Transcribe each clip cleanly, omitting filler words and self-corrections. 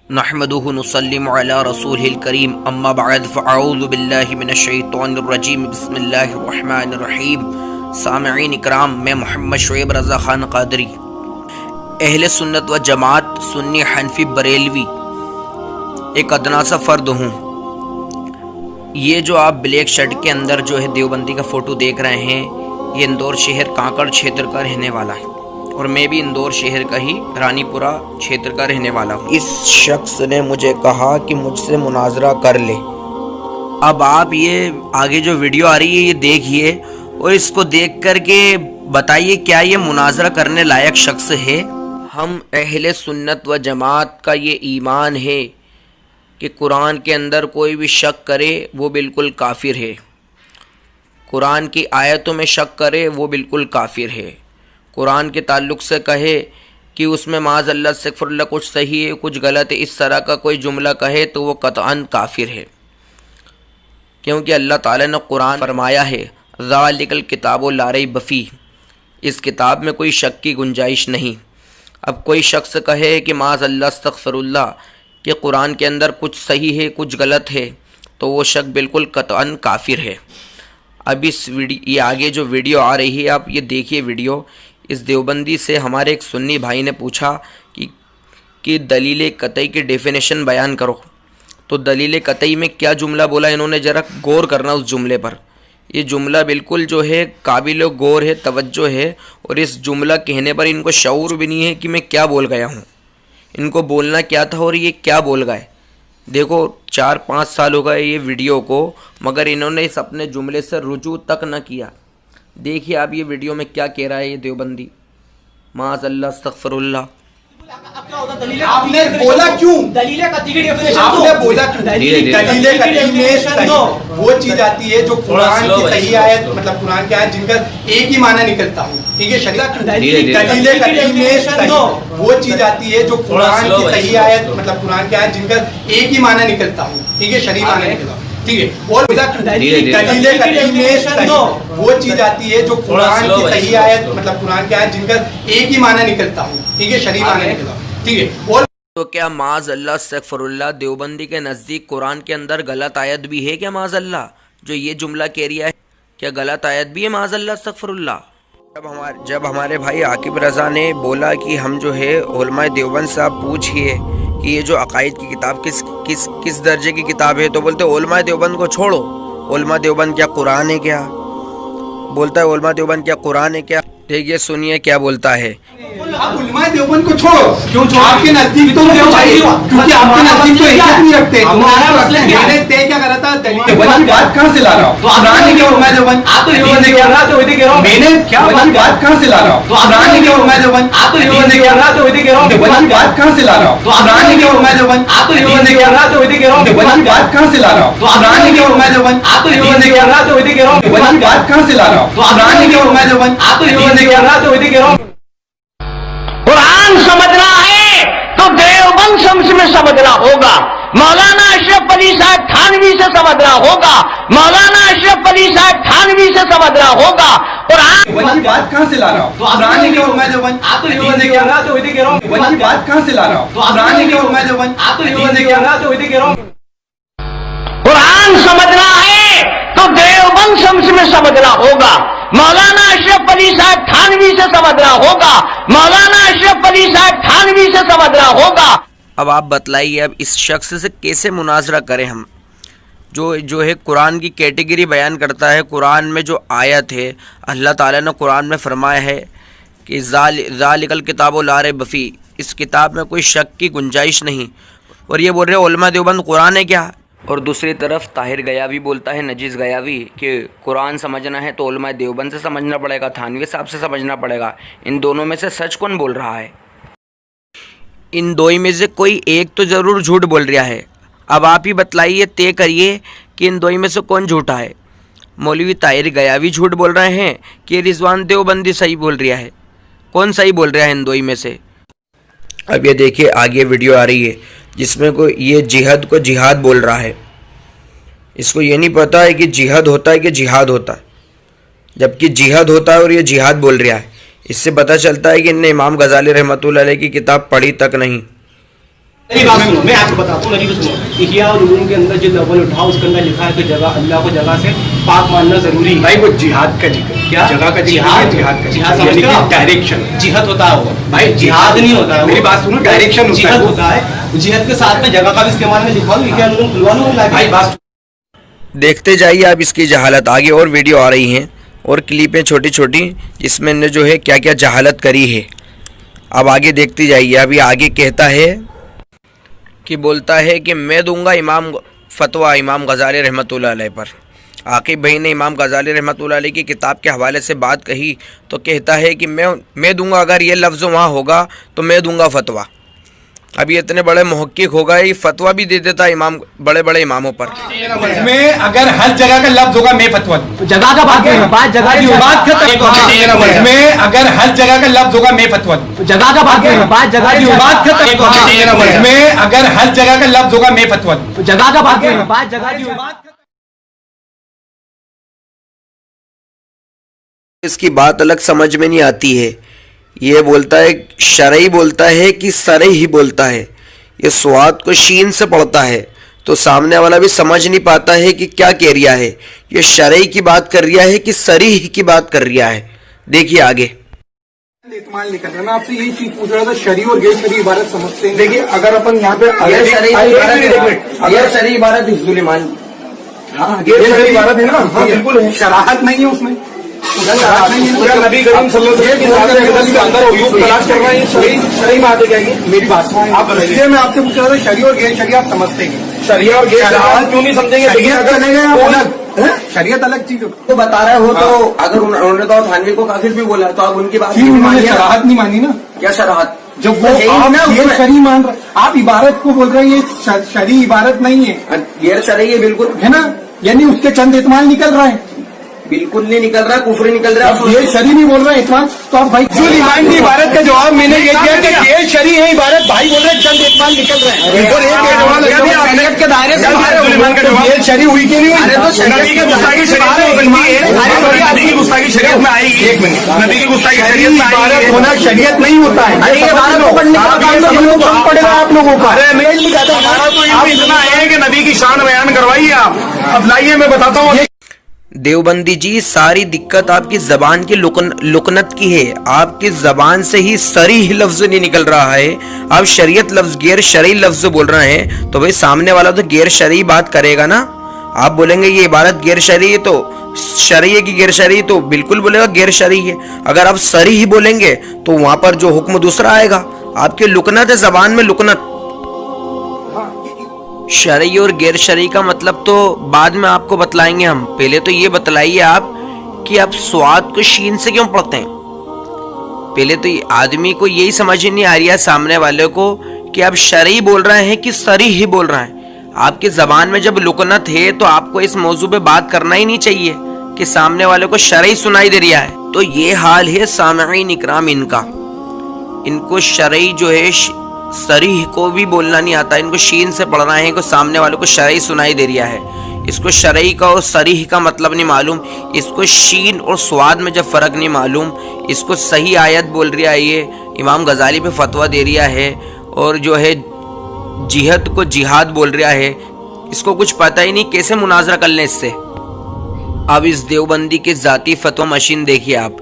نحمدہ نصلی علی رسولہ الکریم اما بعد فاعوذ باللہ من الشیطان الرجیم بسم اللہ الرحمن الرحیم۔ سامعین اکرام، میں محمد شعیب رضا خان قادری، اہل سنت و جماعت سنی حنفی بریلوی، ایک ادنا سا فرد ہوں۔ یہ جو آپ بلیک شرٹ کے اندر جو ہے دیوبندی کا فوٹو دیکھ رہے ہیں، یہ اندور شہر کانکڑ چھیتر کا رہنے والا ہے، اور میں بھی اندور شہر کا ہی رانی پورہ چھیتر کا رہنے والا ہوں۔ اس شخص نے مجھے کہا کہ مجھ سے مناظرہ کر لے۔ اب آپ یہ آگے جو ویڈیو آ رہی ہے یہ دیکھیے، اور اس کو دیکھ کر کے بتائیے کیا یہ مناظرہ کرنے لائق شخص ہے؟ ہم اہل سنت و جماعت کا یہ ایمان ہے کہ قرآن کے اندر کوئی بھی شک کرے وہ بالکل کافر ہے، قرآن کی آیتوں میں شک کرے وہ بالکل کافر ہے، قرآن کے تعلق سے کہے کہ اس میں معاذ اللہ استغفر اللہ کچھ صحیح ہے کچھ غلط ہے، اس طرح کا کوئی جملہ کہے تو وہ قطعاً کافر ہے، کیونکہ اللہ تعالیٰ نے قرآن فرمایا ہے ذالک الکتاب لا ریب فیہ، اس کتاب میں کوئی شک کی گنجائش نہیں۔ اب کوئی شخص کہے کہ معاذ اللہ استغفر اللہ کہ قرآن کے اندر کچھ صحیح ہے کچھ غلط ہے، تو وہ شک بالکل قطعاً کافر ہے۔ اب اس یہ آگے جو ویڈیو آ رہی ہے آپ یہ دیکھیے ویڈیو۔ اس دیوبندی سے ہمارے ایک سنی بھائی نے پوچھا کہ دلیل قطعی کی ڈیفینیشن بیان کرو، تو دلیل قطعی میں کیا جملہ بولا انہوں نے، ذرا غور کرنا اس جملے پر۔ یہ جملہ بالکل جو ہے قابل غور ہے، توجہ ہے، اور اس جملہ کہنے پر ان کو شعور بھی نہیں ہے کہ میں کیا بول گیا ہوں، ان کو بولنا کیا تھا اور یہ کیا بول گئے۔ دیکھو 4-5 سال ہو گئے یہ ویڈیو کو، مگر انہوں نے اس اپنے جملے سے رجوع تک نہ کیا۔ دیکھیے آپ یہ ویڈیو میں کیا کہہ رہا ہے یہ دیوبندی، معاذ اللہ استغفر اللہ۔ آپ نے بولا کیوں؟ دلیل قطعی کی ڈیفینیشن آپ نے بولا کیوں؟ دلیل قطعی میں وہ چیز آتی ہے جو قرآن کی صحیح آیت، مطلب قرآن کی آیت جن کا ایک ہی معنی نکلتا ہے، ٹھیک ہے شریعت۔ دلیل قطعی میں وہ چیز آتی ہے جو قرآن کی صحیح آیت، مطلب قرآن کی آیت جن کا ایک ہی معنی نکلتا ہے، ٹھیک ہے شریعت معنی نکلتا ہے، ٹھیک ہے۔ اور دلیل قطعی میں وہ چیز آتی ہے جو قرآن کی صحیح آیت، مطلب قرآن کی آیت جن کا ایک ہی معنی نکلتا ہے، ٹھیک ہے شریعت معنی نکلتا ہے، ٹھیک ہے۔ اور تو کیا معاذ اللہ استغفر اللہ دیوبندی کے نزدیک قرآن کے اندر غلط آیت بھی ہے کیا؟ معاذ اللہ جو یہ جملہ کہہ رہا ہے کیا غلط آیت بھی ہے؟ معاذ اللہ استغفر اللہ۔ جب ہمارے بھائی عاقب رضا نے بولا کہ ہم جو ہے علماء دیوبند صاحب پوچھئے کہ یہ جو عقائد کی کتاب کس درجے کی کتاب ہے، تو بولتے علماء دیوبند کو چھوڑو، علماء دیوبند کیا قرآن ہے کیا؟ بولتا ہے علماء دیوبند کیا قرآن ہے کیا؟ دیکھیے سنیے کیا بولتا ہے۔ آپ علماء دیوبند کو چھوڑو، کیوں آپ کے نزدیک تو کیونکہ آپ کے نزدیک تو عزت نہیں رکھتے۔ میں نے طے کیا کرا تھا، دیوبند کی بات کہاں سے لا رہا ہوں؟ قرآن نے کیا علماء دیوبند؟ آپ تو دیوبند سے کہہ رہا تو وہی کہہ رہا ہوں۔ میں نے کیا کی بات کہاں سے لا رہا ہوں؟ قرآن نے کیا علماء دیوبند؟ آپ تو دیوبند سے کہہ رہا تو وہی کہہ رہا ہوں۔ دیوبند کی بات کہاں سے لا رہا ہوں؟ قرآن نے کیا علماء دیوبند؟ آپ تو دیوبند سے کہہ رہا تو وہی کہہ رہا ہوں۔ دیوبند کی بات کہاں سے لا رہا ہوں؟ قرآن نے کیا علماء دیوبند؟ آپ تو دیوبند سے کہہ رہا تو وہی کہہ رہا ہوں۔ دیوبند کی بات کہاں سے لا رہا ہوں؟ قرآن نے کیا علماء دیوبند؟ آپ تو دیوبند سے کہہ رہا تو وہی کہہ رہا ہوں۔ قرآن سمجھنا ہے تو دیوبند شمس میں سمجھنا ہوگا، مولانا اشرف علی صاحب تھانوی سے سمجھنا ہوگا، مولانا اشرف علی صاحب تھانوی سے سمجھنا ہوگا۔ قرآن دیوبند کی بات کہاں سے لا رہا ہوں؟ قرآن نے کیا علماء دیوبند؟ آپ تو دیوبند سے کہہ رہا تو وہی کہہ رہا ہوں۔ دیوبند کی بات کہاں سے لا رہا ہوں؟ قرآن نے کیا علماء دیوبند؟ آپ تو دیوبند سے کہہ رہا تو وہی کہہ رہا ہوں۔ قرآن سمجھنا ہے تو دیوبند شمس میں سمجھنا ہوگا، مولانا اشرف علی صاحب تھانوی سے سمجھنا ہوگا، مولانا اشرف علی صاحب تھانوی سے سمجھنا ہوگا۔ اب آپ بتلائیے اب اس شخص سے کیسے مناظرہ کریں ہم، جو ہے قرآن کی کیٹیگری بیان کرتا ہے، قرآن میں جو آیت ہے اللہ تعالیٰ نے قرآن میں فرمایا ہے کہ ذالک الکتاب لا ریب فیہ، اس کتاب میں کوئی شک کی گنجائش نہیں، اور یہ بول رہے علماء دیوبند قرآن ہے کیا؟ اور دوسری طرف طاہر غیاوی بولتا ہے، نجیز غیاوی، کہ قرآن سمجھنا ہے تو علماء دیوبند سے سمجھنا پڑے گا، تھانوی صاحب سے سمجھنا پڑے گا۔ ان دونوں میں سے سچ کون بول رہا ہے؟ ان دو میں سے کوئی ایک تو ضرور جھوٹ بول رہا ہے۔ اب آپ ہی بتلائیے، طے کریے کہ ان دو میں سے کون جھوٹا ہے؟ مولوی طاہر غیاوی جھوٹ بول رہے ہیں کہ رضوان دیوبندی صحیح بول رہا ہے؟ کون صحیح بول رہا ہے ان دو میں سے؟ اب یہ دیکھیے آگے ویڈیو آ رہی ہے جس میں کوئی یہ جہاد کو جہاد بول رہا ہے، اس کو یہ نہیں پتا ہے کہ جہاد ہوتا ہے کہ جہاد ہوتا ہے، جبکہ جہاد ہوتا ہے اور یہ جہاد بول رہا ہے۔ اس سے پتہ چلتا ہے کہ ان نے امام غزالی رحمۃ اللہ علیہ کی کتاب پڑھی تک نہیں۔ मेरी बात सुनो, मैं आपको बताता हूँ, मेरी बात सुनो। इहिया उलूम के अंदर जो लवल उठाओ उसके अंदर लिखा है कि जगह अल्लाह को जगह से पाक मानना जरूरी है। भाई वो जिहाद का जिक्र, क्या जगह का जिहाद? जिहाद का जिहाद यानी समझते हो? कि डायरेक्शन। जिहाद होता है वो भाई जिहाद नहीं होता है वो। मेरी बात सुनो, डायरेक्शन होता है जिहाद वो। होता है, जिहाद के साथ में जगह का भी इस्तेमाल में लिखवा लो, इहिया उलूम खुलवा लो भाई बात देखते जाइए आप इसकी जहालत। आगे और वीडियो आ रही हैं और क्लिपें छोटी छोटी जिसमें ने जो है क्या क्या जहालत करी है। अब आगे देखते जाइए। अभी आगे कहता है कि बोलता है कि मैं दूंगा इमाम फतवा इमाम गजाली रहमतुल्लाह अलैह पर। आकिब भाई ने इमाम गजाली रहमतुल्लाह अलैह की किताब के हवाले से बात कही तो कहता है कि मैं दूंगा, अगर ये लफ्ज़ वहाँ होगा तो मैं दूंगा फतवा। अभी इतने बड़े मुहक्किक हो गए, फतवा भी दे देता इमाम, बड़े बड़े इमामों पर। में अगर हर जगह का लफ्ज होगा मैं फतवा दूं। जगह का बात है, बात जगह की बात खत्म। में अगर हर जगह का लफ्ज होगा मैं फतवा दूं। जगह का बात है, बात जगह की बात खत्म। में अगर हर जगह का लफ्ज होगा मैं फतवा दूं। जगह का बात है, बात जगह की बात। इसकी बात अलग समझ में नहीं आती है। ये बोलता है शरई बोलता है कि सरई ही बोलता है। ये स्वाद को शीन से पढ़ता है तो सामने वाला भी समझ नहीं पाता है कि क्या कह रिया है, ये शरई की बात कर रिया है कि सरी की बात कर रिया है। देखिए आगे। इस्तेमाल नहीं कर रहा। मैं आपसे यही चीज पूछ रहा था, शरी और गैर शरी इबारत समझते हैं। देखिए अगर अपन यहाँ पे गैर शरई इबारत हिफ्जुल-ईमान, हाँ गैर शरी इबारत है ना, हाँ बिल्कुल है, शराहत नहीं है उसमें। पूरा नबी करीम सल्लल्लाहु अलैहि वसल्लम के अंदर उयूब तलाश कर रहे हैं, शरी बात है क्या ये? मेरी बात आप इसलिए मैं आपसे पूछ रहा था, शरी और गैर शरी आप समझते हैं। शरिया और गैर क्यों नहीं समझेंगे? शरीयत चलेगा अलग, शरीयत अलग चीज तो बता रहे हो। तो अगर उन्होंने तो थानवी को काफिर भी बोला तो आप उनकी बात उन्होंने शराहत नहीं मानी ना। क्या शराहत? जब वो आप ये शरी मान रहे, आप इबारत को बोल रहे हैं ये शरी इबारत नहीं है, गैर शरई है बिल्कुल, है ना? यानी उसके चंद इत्माल निकल रहा है, बिल्कुल नहीं निकल रहा, कुफरी निकल रहा है। ये शरी नहीं बोल रहे हैं इत्माल, तो आप भाई ईमान की इबारत का जवाब मैंने ये दिया कि ये शरी है इबारत। भाई बोल रहे हैं चंद इत्माल निकल रहे हैं और एक शरीयत के दायरे से बाहर ये शरी हुई कि नहीं हुई? अरे तो नबी की गुस्ताखी शरीयत में हो सकती है, नबी की गुस्ताखी शरीयत में आएगी। एक मिनट, नबी की गुस्ताखी शरीयत में आएगी, होना शरीयत नहीं होता है। अरे ये बात को पढ़ने का काम तो हम लोग को पड़ेगा आप लोगों को। अरे मैं नहीं कहता, हमारा तो इल्म इतना है कि नबी की शान बयान करवाइए आप। अब लाइए मैं बताता हूँ। देवबंदी जी, सारी दिक्कत आपकी जबान की लुकनत की है। आपकी जबान से ही सरी ही लफ्ज नहीं निकल रहा है। आप शरीयत लफ्ज गैर शरई लफ्ज बोल रहे हैं तो भाई सामने वाला तो गैर शरई बात करेगा ना। आप बोलेंगे ये इबारत गैर शरई है तो शरई है कि गैर शरई, तो बिल्कुल बोलेगा गैर शरई है। अगर आप सरी ही बोलेंगे तो वहां पर जो हुक्म दूसरा आएगा। आपकी लुकनत है, जबान में लुकनत। शरई और गैर शरई का मतलब तो बाद में आपको बतलाएंगे हम। पहले तो ये बतलाइए आप कि आप स्वाद को शीन से क्यों पढ़ते हैं। पहले तो आदमी को यही समझ ही नहीं आ रही है सामने वाले को कि आप शरई बोल रहे हैं कि सरी ही बोल रहे हैं। आपकी जबान में जब लुकनत है तो आपको इस मौजू पे बात करना ही नहीं चाहिए कि सामने वाले को शरई सुनाई दे रहा है। तो ये हाल है सामईन इकराम इनका। इनको शरई जो है सरीह को भी बोलना नहीं आता, इनको शीन से पढ़ रहे हैं को सामने वाले को शरई सुनाई दे रहा है। इसको शरई का और सरीह का मतलब नहीं मालूम, इसको शीन और स्वाद में जब फ़र्क नहीं मालूम। इसको सही आयत बोल रहा है, ये इमाम गजाली पे फतवा दे रहा है और जो है जिहद को जिहाद बोल रहा है। इसको कुछ पता ही नहीं कैसे मुनाजरा कर लें इससे। अब इस देवबंदी के ज़ाती फतवा मशीन देखिए आप,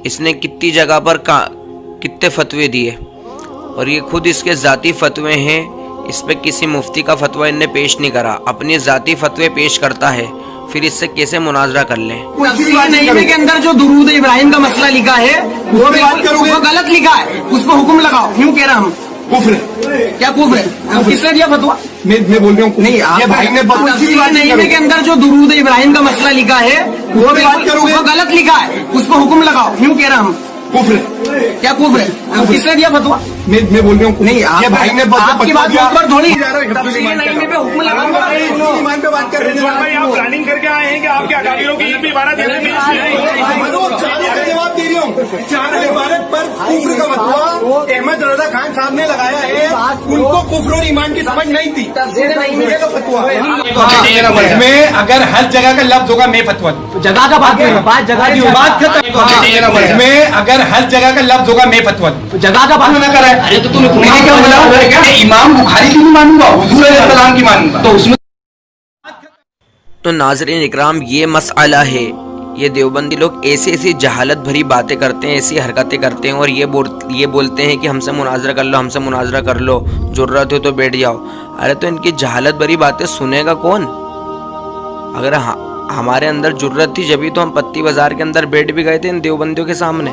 इसने कितनी जगह पर कितने फतवे दिए और ये खुद इसके ज़ाती फतवे हैं। इस पे किसी मुफ्ती का फतवा इनने पेश नहीं करा, अपने ज़ाती फतवे पेश करता है। फिर इससे कैसे मुनाजरा कर लें। नईमे के अंदर जो दुरूद इब्राहिम का मसला लिखा है वो गलत लिखा है, उस पर हुक्म लगाओ। क्यों कह रहा हम कुफ्र क्या कुफ्र है? किसने दिया फतवा? मैं बोल रहा हूँ नहीं, आप भाई ने नईमे के अंदर जो दुरूद इब्राहिम का मसला लिखा है वो गलत लिखा है, उस पर हुक्म लगाओ। क्यों कह रहा हम कुफ्र क्या कुफ्र है? किसने दिया फतवा? मैं बोल रहा हूँ नहीं, आप भाई ने आपकी बात पर थोड़ी ईमान पे हुक्म लगाऊंगा। पे बात कर रहे हैं। आप प्लानिंग करके आए हैं कि आपके अकालियों की इबारत जवाब दे रही हूँ। 4 इबारत पर कुफ्र का फतवा अहमद रजा खान साहब ने लगाया है, उनको कुफ्र और ईमान की समझ नहीं थी, मिलेगा फतवा। में अगर हर जगह का लफ्ज होगा मैं फतवा दूं। जगह का बात है, बात जगह की बात खत्म। में अगर हर जगह का लफ्ज होगा मैं फतवा दूं। जगह का बात ना करा है। अरे तो तुमने क्या बोला? इमाम बुखारी की नहीं मानूंगा, हुजूर अलैहिस्सलाम की मानूंगा। तो उसमें तो नाज़रीन इकराम, ये मसला है। ये देवबंदी लोग ऐसी ऐसी जहालत भरी बातें करते हैं, ऐसी हरकतें करते हैं और ये बोलते हैं कि हमसे मुनाजरा कर लो, हमसे मुनाजरा कर लो, ज़रूरत हो तो बैठ जाओ। अरे तो इनकी जहालत भरी बातें सुनेगा कौन? अगर हमारे अंदर ज़रूरत थी जभी तो हम पत्ती बाज़ार के अंदर बैठ भी गए थे इन देवबंदियों के सामने।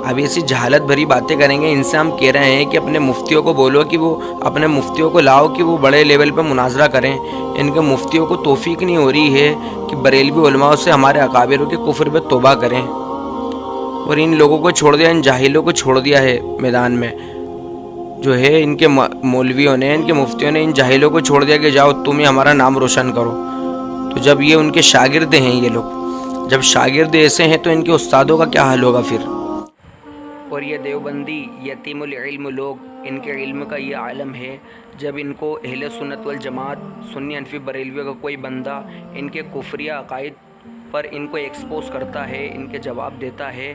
अब ऐसी जहालत भरी बातें करेंगे। इनसे हम कह रहे हैं कि अपने मुफ्तियों को बोलो कि वो अपने मुफ्तियों को लाओ कि वो बड़े लेवल पर मुनाजरा करें। इनके मुफ्तियों को तौफीक नहीं हो रही है कि बरेलवी उलमाओं से हमारे अकाबिरों के कुफ्र पे तौबा करें। और इन लोगों को छोड़ दिया, इन जाहिलों को छोड़ दिया है मैदान में। जो है इनके मौलवियों ने, इनके मुफ्तियों ने इन जाहिलों को छोड़ दिया कि जाओ तुम ही हमारा नाम रोशन करो। तो जब ये उनके शागिर्द हैं, ये लोग जब शागिर्द ऐसे हैं तो इनके उस्तादों का क्या हाल होगा फिर? और ये देवबंदी यतीमुल इल्म लोग, इनके इल्म का ये आलम है। जब इनको अहले सुन्नत वल जमात, सुन्नी हनफी बरेलवियों का कोई बंदा इनके कुफरिया अकायद पर इनको एक्सपोज करता है, इनके जवाब देता है,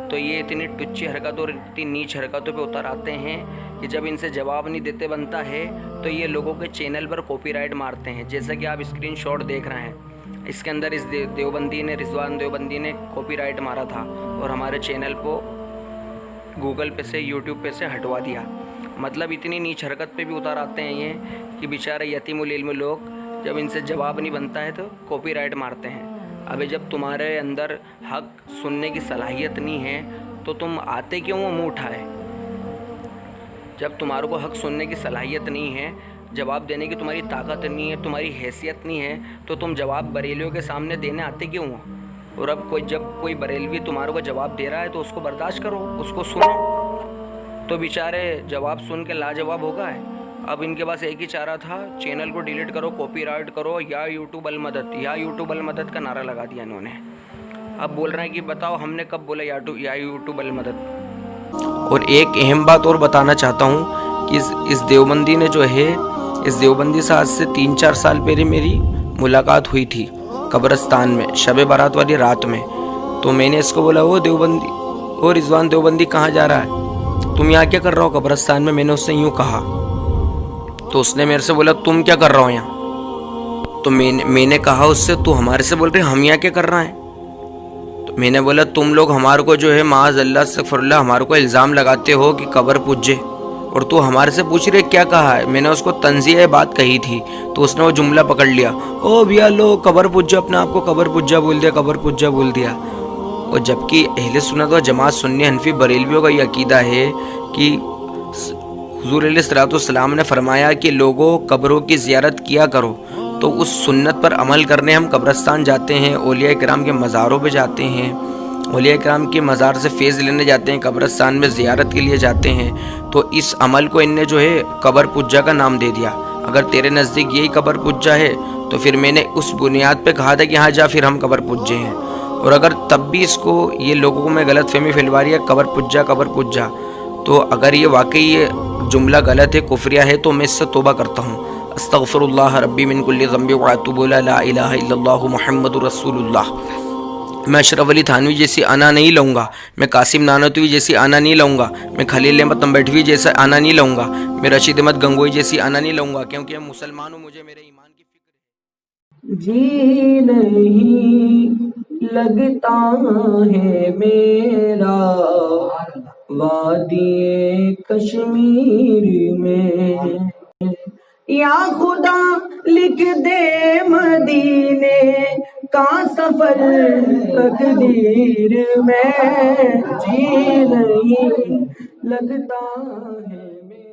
तो ये इतनी टुच्ची हरकत और इतनी नीच हरकतों पे उतर आते हैं कि जब इनसे जवाब नहीं देते बनता है तो ये लोगों के चैनल पर कॉपीराइट मारते हैं। जैसा कि आप स्क्रीनशॉट देख रहे हैं, इसके अंदर इस देवबंदी ने, रिजवान देवबंदी ने कॉपीराइट मारा था और हमारे चैनल को गूगल पे से, यूट्यूब पे से हटवा दिया। मतलब इतनी नीच हरकत पे भी उतार आते हैं ये कि बेचारे यतीमुल इल्म लोग जब इनसे जवाब नहीं बनता है तो कॉपीराइट मारते हैं। अबे जब तुम्हारे अंदर हक सुनने की सलाहियत नहीं है तो तुम आते क्यों हो मुँह उठाए? जब तुम्हारे को हक सुनने की सलाहियत नहीं है, जवाब देने की तुम्हारी ताकत नहीं है, तुम्हारी हैसियत नहीं है, तो तुम जवाब बरेलियों के सामने देने आते क्यों हो? और अब जब कोई बरेलवी तुम्हारे को जवाब दे रहा है तो उसको बर्दाश्त करो, उसको सुनो। तो बेचारे जवाब सुन के लाजवाब हो गए। अब इनके पास एक ही चारा था, चैनल को डिलीट करो, कॉपीराइट करो, या यूट्यूब अलमदद, या यूट्यूब अलमदद का नारा लगा दिया इन्होंने। अब बोल रहे हैं कि बताओ हमने कब बोला या यूट्यूब अलमदद। और एक अहम बात और बताना चाहता हूँ कि इस देवबंदी ने जो है, इस देवबंदी से आज से 3-4 साल पहले मेरी मुलाकात हुई थी कब्रिस्तान में, शब बारात वाली रात में। तो मैंने इसको बोला, वो देवबंदी, वो रिजवान देवबंदी कहाँ जा रहा है, तुम यहाँ क्या कर रहा हो कब्रिस्तान में? मैंने उससे यूँ कहा तो उसने मेरे से बोला तुम क्या कर रहा हो यहाँ? तो मैंने कहा उससे, तू हमारे से बोल रहे हम यहाँ क्या कर रहे हैं? तो मैंने बोला तुम लोग हमारे को जो है माज़ अल्लाह अस्तगफिरुल्लाह हमारे को इल्ज़ाम लगाते हो कि कब्र पूजे, और तू हमारे से पूछ रहे क्या कहा है? मैंने उसको तंज़िया बात कही थी तो उसने वो जुमला पकड़ लिया, ओ भैया लो कब्र पूजा, अपने आप को कब्र पूजा बोल दिया, कब्र पूजा बोल दिया। और जबकि अहले सुन्नत व जमात सुन्नी हनफी बरेलवियों का ये अकीदा है कि हुज़ूर अलैहिस्सलाम ने फरमाया कि लोगों कब्रों की ज़ियारत किया करो। तो उस सुन्नत पर अमल करने हम कब्रिस्तान जाते हैं, औलिया किराम के मज़ारों पे जाते हैं, औलिया किराम के मज़ार से फ़ैज़ लेने जाते हैं, कब्रिस्तान में ज़ियारत के लिए जाते हैं। तो इस अमल को इनने जो है कब्र पुज्जा का नाम दे दिया। अगर तेरे नज़दीक यही कब्र पुज्जा है तो फिर मैंने उस बुनियाद पे कहा था कि हाँ जा, फिर हम कब्र पुज्जे हैं। और अगर तब भी इसको ये लोगों में गलत फहमी फैलवा रही है कब्र पुज्जा, तो अगर ये वाकई ये जुमला गलत है, कुफरिया है, तो मैं इससे तौबा करता हूँ। अस्तगफिरुल्लाह रब्बी मिन कुल्लि ज़ंबि व अतूबु इलैहि, ला इलाहा इल्लल्लाहु मुहम्मदुर रसूलुल्लाह। मैं अशरफ अली थानवी जैसी आना नहीं लाऊंगा, मैं कासिम नानतवी जैसी आना नहीं लाऊंगा, मैं खलील अहमद तंबेठवी जैसा आना नहीं लाऊंगा, मैं रशीद अहमद गंगोई जैसी आना नहीं लाऊंगा, क्योंकि मैं मुसलमान हूँ, मुझे मेरे ईमान की फिक्र है। जी नहीं लगता है मेरा वादी कश्मीर में, या खुदा लिख दे मदीने का सफर तकदीर में। जी नहीं लगता है मेरा।